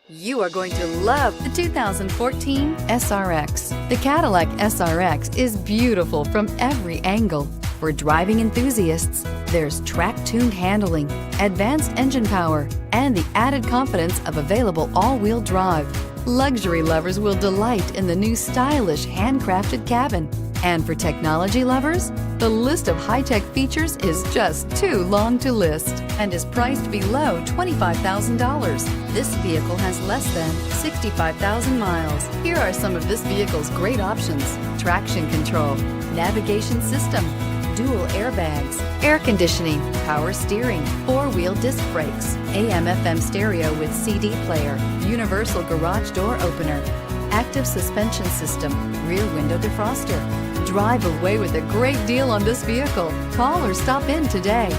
You are going to love the 2014 SRX. The Cadillac SRX is beautiful from every angle. For driving enthusiasts, there's track-tuned handling, advanced engine power, and the added confidence of available all-wheel drive. Luxury lovers will delight in the new stylish handcrafted cabin. And for technology lovers, the list of high-tech features is just too long to list and is priced below $25,000. This vehicle has less than 65,000 miles. Here are some of this vehicle's great options: traction control, navigation system, dual airbags, air conditioning, power steering, four-wheel disc brakes, AM/FM stereo with CD player, universal garage door opener, active suspension system, rear window defroster. Drive away with a great deal on this vehicle. Call or stop in today.